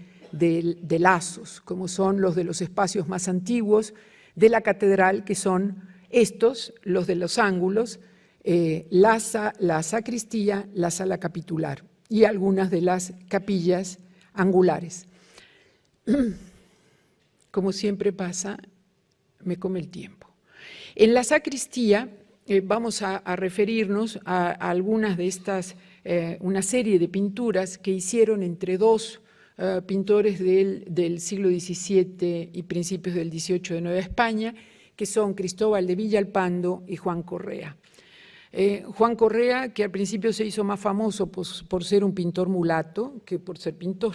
A: lazos, como son los de los espacios más antiguos de la catedral, que son estos, los de los ángulos, la sacristía, la sala capitular y algunas de las capillas angulares. Como siempre pasa, me come el tiempo. En la sacristía vamos a referirnos a algunas de estas, una serie de pinturas que hicieron entre dos pintores del siglo XVII y principios del XVIII de Nueva España, que son Cristóbal de Villalpando y Juan Correa. Juan Correa, que al principio se hizo más famoso por ser un pintor mulato que por ser pintor,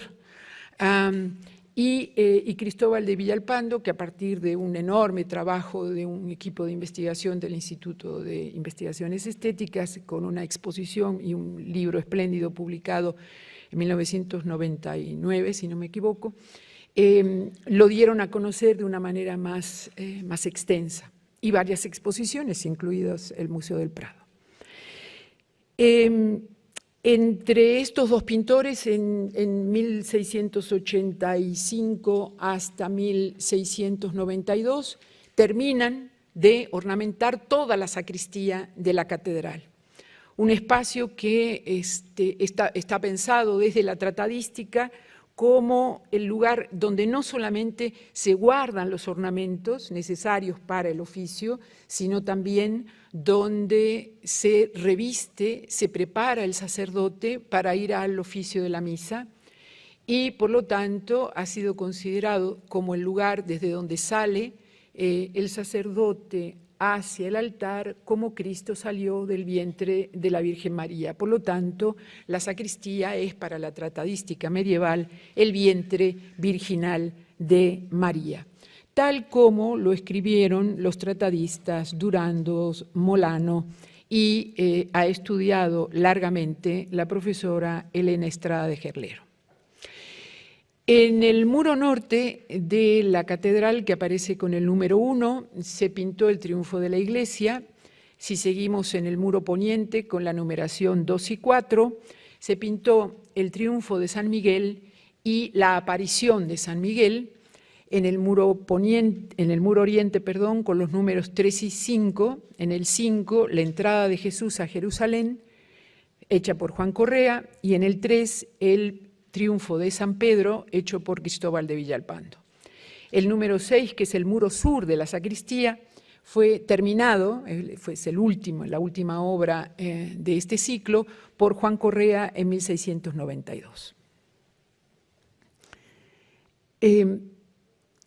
A: y Cristóbal de Villalpando, que a partir de un enorme trabajo de un equipo de investigación del Instituto de Investigaciones Estéticas, con una exposición y un libro espléndido publicado en 1999, si no me equivoco, lo dieron a conocer de una manera más extensa, y varias exposiciones, incluidas el Museo del Prado. Entre estos dos pintores, en 1685 hasta 1692, terminan de ornamentar toda la sacristía de la catedral. Un espacio que está pensado desde la tratadística como el lugar donde no solamente se guardan los ornamentos necesarios para el oficio, sino también donde se reviste, se prepara el sacerdote para ir al oficio de la misa, y por lo tanto ha sido considerado como el lugar desde donde sale el sacerdote hacia el altar, como Cristo salió del vientre de la Virgen María. Por lo tanto, la sacristía es para la tratadística medieval el vientre virginal de María, tal como lo escribieron los tratadistas Durandos, Molano, y ha estudiado largamente la profesora Elena Estrada de Gerlero. En el muro norte de la catedral, que aparece con el número 1, se pintó el triunfo de la iglesia. Si seguimos en el muro poniente con la numeración 2 y 4, se pintó el triunfo de San Miguel y la aparición de San Miguel. En el muro oriente, con los números 3 y 5, en el 5, la entrada de Jesús a Jerusalén, hecha por Juan Correa, y en el 3, el triunfo de San Pedro, hecho por Cristóbal de Villalpando. El número 6, que es el muro sur de la sacristía, fue terminado, es la última obra de este ciclo, por Juan Correa en 1692.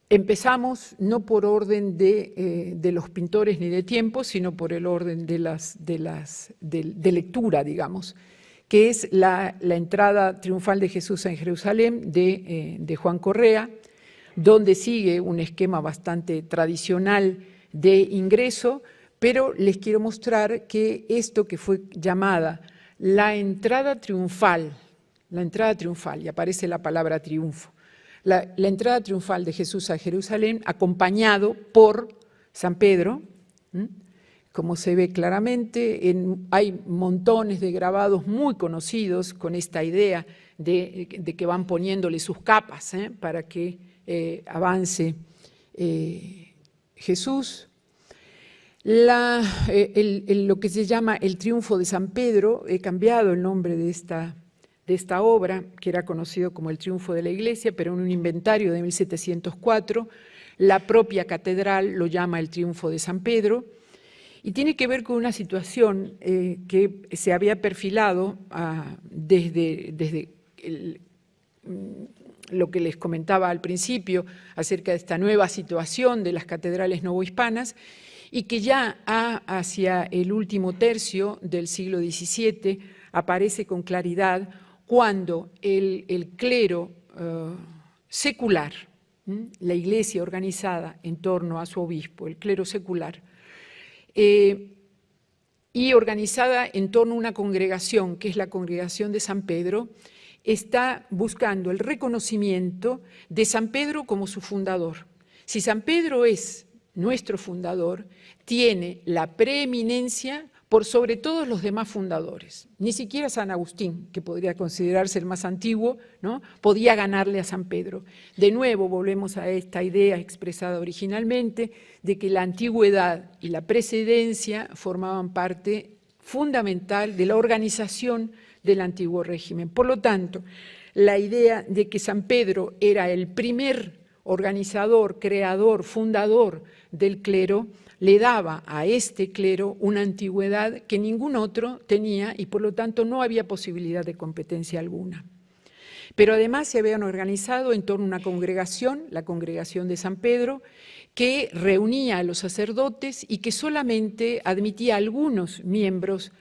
A: Empezamos no por orden de los pintores ni de tiempo, sino por el orden de lectura, digamos, que es la entrada triunfal de Jesús en Jerusalén de Juan Correa, donde sigue un esquema bastante tradicional de ingreso, pero les quiero mostrar que esto que fue llamada la entrada triunfal, y aparece la palabra triunfo, la entrada triunfal de Jesús a Jerusalén, acompañado por San Pedro, como se ve claramente, hay montones de grabados muy conocidos con esta idea de que van poniéndole sus capas para que avance Jesús. Lo que se llama el triunfo de San Pedro, he cambiado el nombre de esta obra, que era conocido como el triunfo de la iglesia, pero en un inventario de 1704, la propia catedral lo llama el triunfo de San Pedro, y tiene que ver con una situación que se había perfilado desde lo que les comentaba al principio acerca de esta nueva situación de las catedrales novohispanas, y que ya hacia el último tercio del siglo XVII aparece con claridad cuando el clero secular, la iglesia organizada en torno a su obispo, el clero secular, y organizada en torno a una congregación, que es la congregación de San Pedro, está buscando el reconocimiento de San Pedro como su fundador. Si San Pedro es nuestro fundador, tiene la preeminencia por sobre todos los demás fundadores. Ni siquiera San Agustín, que podría considerarse el más antiguo, ¿no?, podía ganarle a San Pedro. De nuevo volvemos a esta idea expresada originalmente de que la antigüedad y la precedencia formaban parte fundamental de la organización del antiguo régimen. Por lo tanto, la idea de que San Pedro era el primer organizador, creador, fundador del clero, le daba a este clero una antigüedad que ningún otro tenía y por lo tanto no había posibilidad de competencia alguna. Pero además se habían organizado en torno a una congregación, la congregación de San Pedro, que reunía a los sacerdotes y que solamente admitía a algunos miembros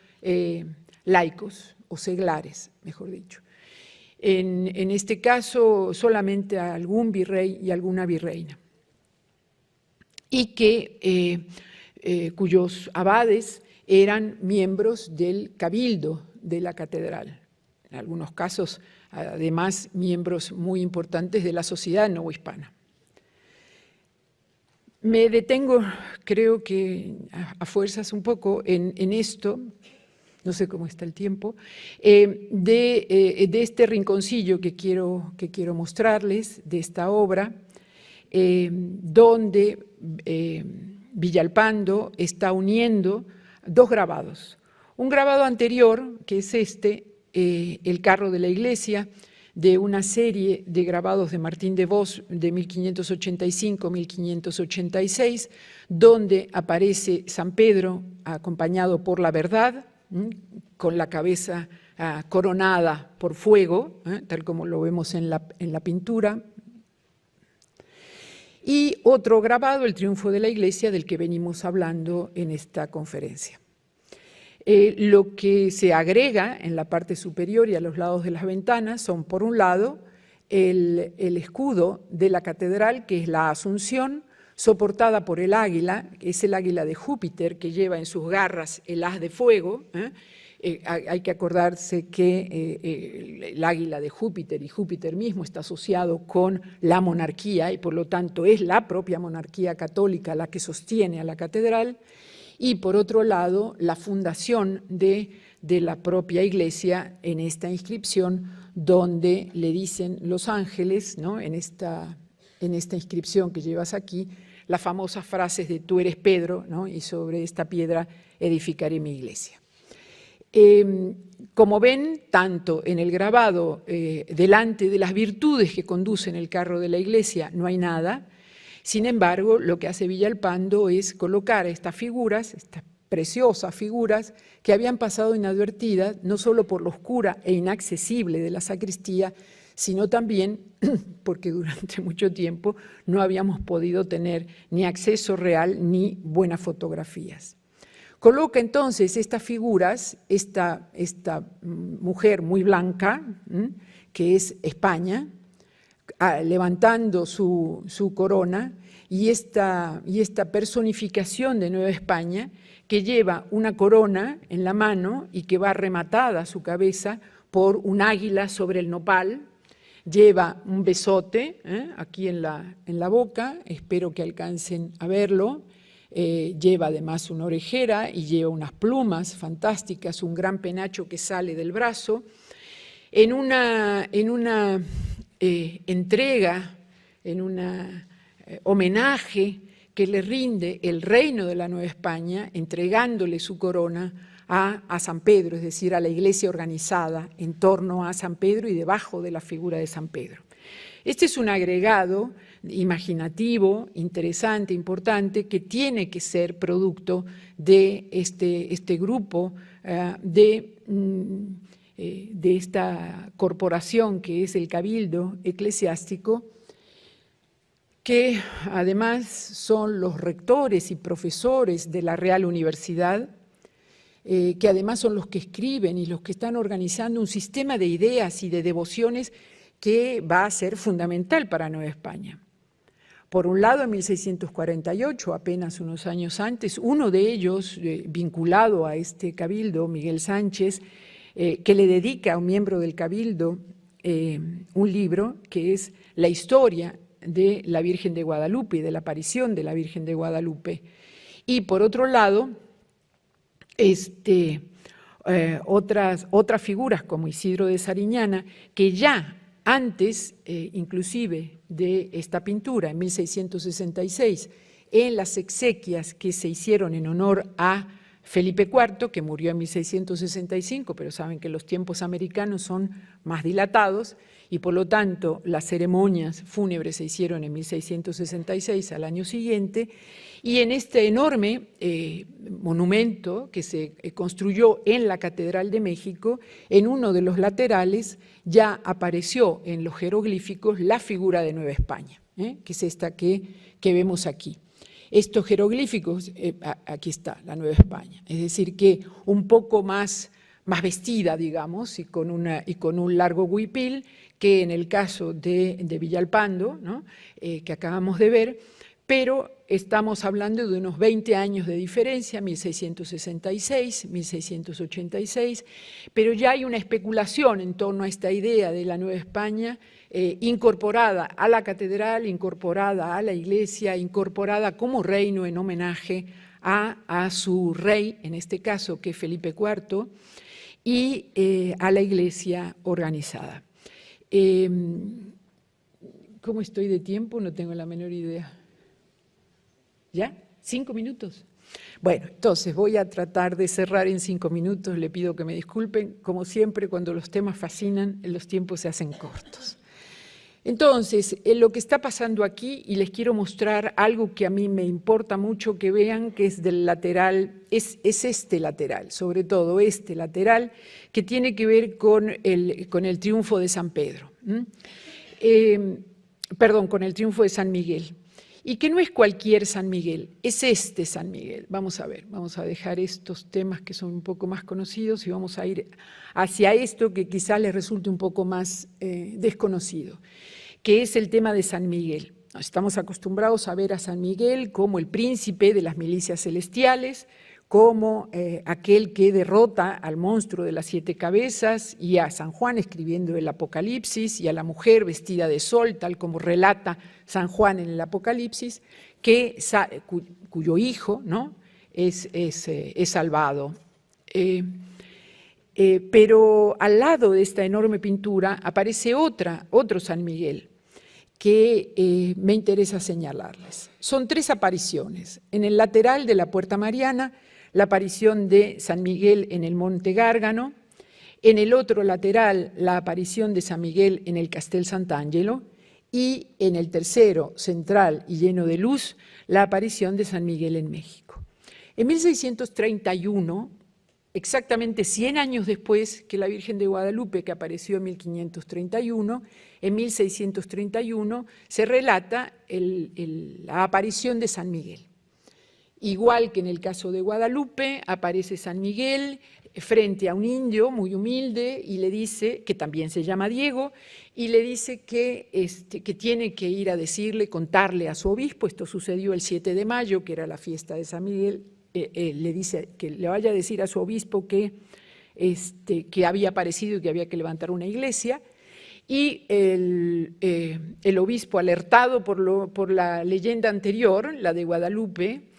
A: laicos o seglares, mejor dicho. En este caso solamente a algún virrey y alguna virreina, y que, cuyos abades eran miembros del cabildo de la catedral, en algunos casos además miembros muy importantes de la sociedad novohispana. Me detengo, creo que a fuerzas un poco, en esto, no sé cómo está el tiempo, de este rinconcillo que quiero mostrarles, de esta obra, donde Villalpando está uniendo dos grabados. Un grabado anterior, que es el carro de la iglesia, de una serie de grabados de Martín de Vos de 1585-1586, donde aparece San Pedro acompañado por la verdad, con la cabeza coronada por fuego, tal como lo vemos en la pintura. Y otro grabado, el triunfo de la iglesia, del que venimos hablando en esta conferencia. Lo que se agrega en la parte superior y a los lados de las ventanas son, por un lado, el escudo de la catedral, que es la Asunción, soportada por el águila, que es el águila de Júpiter, que lleva en sus garras el haz de fuego, Hay que acordarse que el águila de Júpiter y Júpiter mismo está asociado con la monarquía y por lo tanto es la propia monarquía católica la que sostiene a la catedral. Y por otro lado, la fundación de la propia iglesia en esta inscripción, donde le dicen los ángeles, ¿no?, en esta inscripción que llevas aquí, las famosas frases de tú eres Pedro, ¿no?, y sobre esta piedra edificaré mi iglesia. Como ven, tanto en el grabado delante de las virtudes que conducen el carro de la iglesia no hay nada. Sin embargo, lo que hace Villalpando es colocar estas figuras, estas preciosas figuras, que habían pasado inadvertidas, no solo por lo oscura e inaccesible de la sacristía, sino también porque durante mucho tiempo no habíamos podido tener ni acceso real ni buenas fotografías. Coloca entonces estas figuras, esta mujer muy blanca, que es España, levantando su corona, y esta personificación de Nueva España, que lleva una corona en la mano y que va rematada a su cabeza por un águila sobre el nopal, lleva un besote aquí en la boca, espero que alcancen a verlo. Lleva además una orejera y lleva unas plumas fantásticas, un gran penacho que sale del brazo. En una entrega, en un homenaje que le rinde el reino de la Nueva España, entregándole su corona a San Pedro, es decir, a la iglesia organizada en torno a San Pedro y debajo de la figura de San Pedro. Este es un agregado imaginativo, interesante, importante, que tiene que ser producto de este grupo, de esta corporación que es el Cabildo Eclesiástico, que además son los rectores y profesores de la Real Universidad, que además son los que escriben y los que están organizando un sistema de ideas y de devociones que va a ser fundamental para Nueva España. Por un lado, en 1648, apenas unos años antes, uno de ellos, vinculado a este cabildo, Miguel Sánchez, que le dedica a un miembro del cabildo un libro que es la historia de la Virgen de Guadalupe y de la aparición de la Virgen de Guadalupe. Y por otro lado, otras figuras como Isidro de Sariñana, que ya antes inclusive de esta pintura, en 1666, en las exequias que se hicieron en honor a Felipe IV, que murió en 1665, pero saben que los tiempos americanos son más dilatados y por lo tanto las ceremonias fúnebres se hicieron en 1666 al año siguiente, y en este enorme monumento que se construyó en la Catedral de México, en uno de los laterales ya apareció en los jeroglíficos la figura de Nueva España, que es esta que vemos aquí. Estos jeroglíficos, aquí está, la Nueva España, es decir, que un poco más vestida, digamos, y con un largo huipil, que en el caso de Villalpando, ¿no?, que acabamos de ver, pero estamos hablando de unos 20 años de diferencia, 1666, 1686, pero ya hay una especulación en torno a esta idea de la Nueva España, incorporada a la catedral, incorporada a la iglesia, incorporada como reino en homenaje a su rey, en este caso que es Felipe IV, y a la iglesia organizada. ¿Cómo estoy de tiempo? No tengo la menor idea. ¿Ya? 5 minutos. Bueno, entonces voy a tratar de cerrar en 5 minutos. Le pido que me disculpen. Como siempre, cuando los temas fascinan, los tiempos se hacen cortos. Entonces, lo que está pasando aquí, y les quiero mostrar algo que a mí me importa mucho que vean, que es del lateral, es este lateral, sobre todo este lateral, que tiene que ver con el triunfo de San Pedro. Perdón, con el triunfo de San Miguel. Y que no es cualquier San Miguel, es este San Miguel. Vamos a ver, vamos a dejar estos temas que son un poco más conocidos y vamos a ir hacia esto que quizá les resulte un poco más desconocido, que es el tema de San Miguel. Estamos acostumbrados a ver a San Miguel como el príncipe de las milicias celestiales, como aquel que derrota al monstruo de las 7 cabezas y a San Juan escribiendo el Apocalipsis y a la mujer vestida de sol, tal como relata San Juan en el Apocalipsis, cuyo hijo, ¿no?, es salvado. Pero al lado de esta enorme pintura aparece otro San Miguel, que me interesa señalarles. Son 3 apariciones. En el lateral de la Puerta Mariana, la aparición de San Miguel en el Monte Gárgano. En el otro lateral, la aparición de San Miguel en el Castel Sant'Angelo. Y en el tercero, central y lleno de luz, la aparición de San Miguel en México. En 1631, exactamente 100 años después que la Virgen de Guadalupe, que apareció en 1531, en 1631 se relata la aparición de San Miguel. Igual que en el caso de Guadalupe, aparece San Miguel frente a un indio muy humilde y le dice, que también se llama Diego, y le dice que tiene que ir a decirle, contarle a su obispo, esto sucedió el 7 de mayo, que era la fiesta de San Miguel, le dice que le vaya a decir a su obispo que había aparecido y que había que levantar una iglesia, y el obispo, alertado por la leyenda anterior, la de Guadalupe,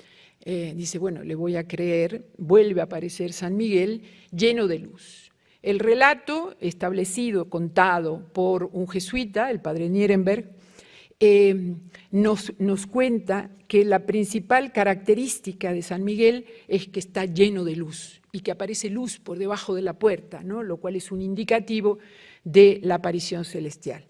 A: dice, bueno, le voy a creer, vuelve a aparecer San Miguel lleno de luz. El relato establecido, contado por un jesuita, el padre Nierenberg, nos cuenta que la principal característica de San Miguel es que está lleno de luz y que aparece luz por debajo de la puerta, ¿no?, lo cual es un indicativo de la aparición celestial.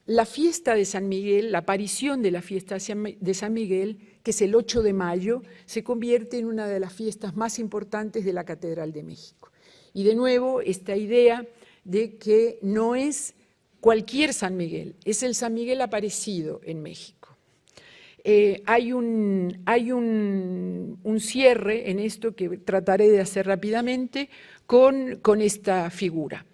A: La fiesta de San Miguel, la aparición de la fiesta de San Miguel, que es el 8 de mayo, se convierte en una de las fiestas más importantes de la Catedral de México. Y de nuevo, esta idea de que no es cualquier San Miguel, es el San Miguel aparecido en México. Hay un cierre en esto que trataré de hacer rápidamente con esta figura.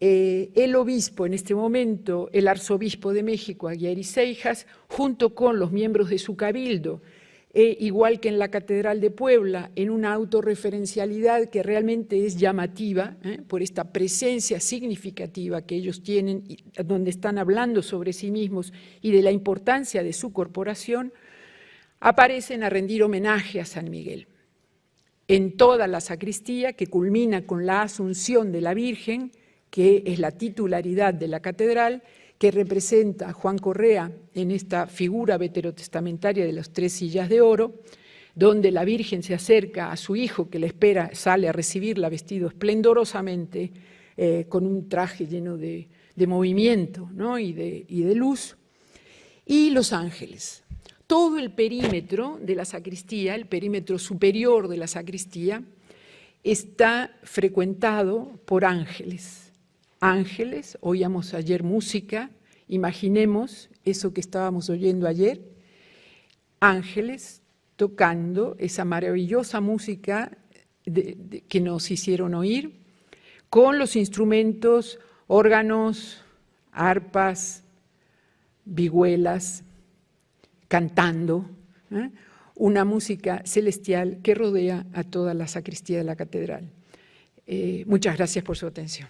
A: El obispo, en este momento, el arzobispo de México, Aguiar y Seijas, junto con los miembros de su cabildo, igual que en la Catedral de Puebla, en una autorreferencialidad que realmente es llamativa, por esta presencia significativa que ellos tienen, donde están hablando sobre sí mismos y de la importancia de su corporación, aparecen a rendir homenaje a San Miguel. En toda la sacristía, que culmina con la Asunción de la Virgen, que es la titularidad de la catedral, que representa a Juan Correa en esta figura veterotestamentaria de las 3 sillas de oro, donde la Virgen se acerca a su hijo que le espera, sale a recibirla vestido esplendorosamente, con un traje lleno de movimiento, ¿no?, y de luz, y los ángeles. Todo el perímetro de la sacristía, el perímetro superior de la sacristía, está frecuentado por ángeles. Ángeles, oíamos ayer música, imaginemos eso que estábamos oyendo ayer, ángeles tocando esa maravillosa música que nos hicieron oír, con los instrumentos, órganos, arpas, vihuelas, cantando, una música celestial que rodea a toda la sacristía de la catedral. Muchas gracias por su atención.